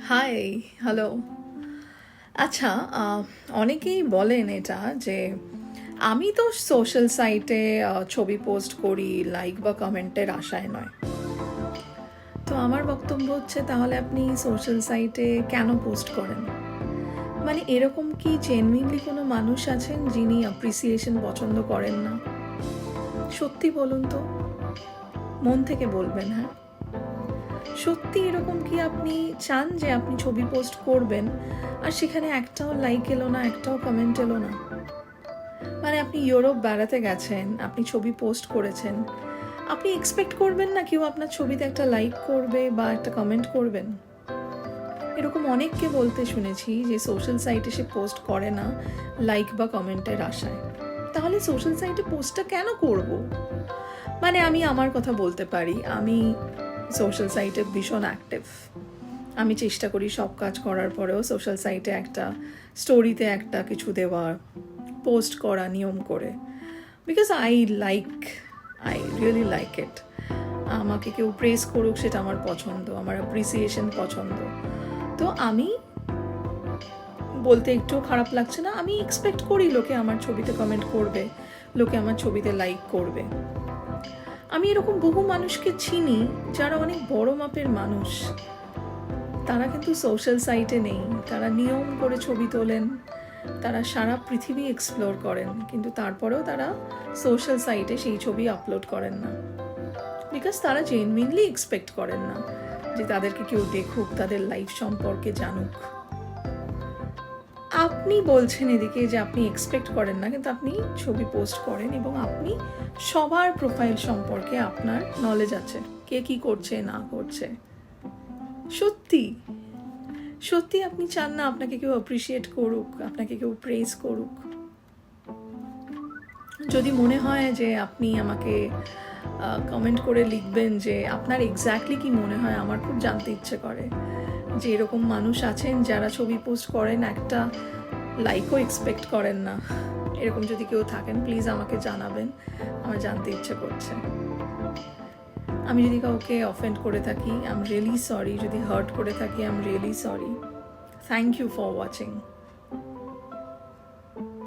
High, hello. আচ্ছা, অনেকেই বলেন এটা যে আমি তো সোশ্যাল সাইটে ছবি পোস্ট করি লাইক বা কমেন্টের আশায় নয়। তো আমার বক্তব্য হচ্ছে, তাহলে আপনি সোশ্যাল সাইটে কেন পোস্ট করেন? মানে এরকম কি জেনুইনলি কোনো মানুষ আছেন যিনি অ্যাপ্রিসিয়েশন পছন্দ করেন না? সত্যি বলুন তো, মন থেকে বলবেন। হ্যাঁ, সত্যি এরকম কি আপনি চান যে আপনি ছবি পোস্ট করবেন আর সেখানে একটাও লাইক এলো না, একটাও কমেন্ট এলো না? মানে আপনি ইউরোপ বেড়াতে গেছেন, আপনি ছবি পোস্ট করেছেন, আপনি এক্সপেক্ট করবেন না কেউ আপনার ছবিতে একটা লাইক করবে বা একটা কমেন্ট করবেন? এরকম অনেককে বলতে শুনেছি যে সোশ্যাল সাইটে সে পোস্ট করে না লাইক বা কমেন্টের আশায়। তাহলে সোশ্যাল সাইটে পোস্টটা কেন করব? মানে আমি আমার কথা বলতে পারি, আমি সোশ্যাল সাইটে ভীষণ অ্যাক্টিভ। আমি চেষ্টা করি সব কাজ করার পরেও সোশ্যাল সাইটে একটা স্টোরিতে একটা কিছু দেওয়ার, পোস্ট করা নিয়ম করে, because I really like it. আমাকে কেউ প্রেস করুক সেটা আমার পছন্দ, আমার অ্যাপ্রিসিয়েশন পছন্দ। তো আমি বলতে একটুও খারাপ লাগছে না, আমি এক্সপেক্ট করি লোকে আমার ছবিতে কমেন্ট করবে, লোকে আমার ছবিতে লাইক করবে। আমি এরকম বহু মানুষকে চিনি যারা অনেক বড় মাপের মানুষ, তারা কিন্তু সোশ্যাল সাইটে নেই, তারা নিয়ম করে ছবি তোলেন, তারা সারা পৃথিবী এক্সপ্লোর করেন, কিন্তু তারপরেও তারা সোশ্যাল সাইটে সেই ছবি আপলোড করেন না, বিকজ তারা জেনুইনলি এক্সপেক্ট করেন না যে তাদেরকে কেউ দেখুক, তাদের লাইফ সম্পর্কে জানুক। আপনি বলছেন এদিকে যে আপনি এক্সপেক্ট করেন না, কিন্তু আপনি ছবি পোস্ট করেন এবং আপনি সবার প্রোফাইল সম্পর্কে আপনার নলেজ আছে, কে কি করছে না করছে। সত্যি সত্যি আপনি চান না আপনাকে কেউ অ্যাপ্রিসিয়েট করুক, আপনাকে কেউ প্রেজ করুক? যদি মনে হয় যে আপনি আমাকে কমেন্ট করে লিখবেন যে আপনার এক্স্যাক্টলি কি মনে হয়, আমার খুব জানতে ইচ্ছে করে যে এরকম মানুষ আছেন যারা ছবি পোস্ট করেন, একটা লাইকও এক্সপেক্ট করেন না। এরকম যদি কেউ থাকেন প্লিজ আমাকে জানাবেন, আমার জানতে ইচ্ছে করছে। আমি যদি কাউকে অফেন্ড করে থাকি, আই এম রিয়েলি সরি। যদি হার্ট করে থাকি, I am really sorry. Thank you for watching.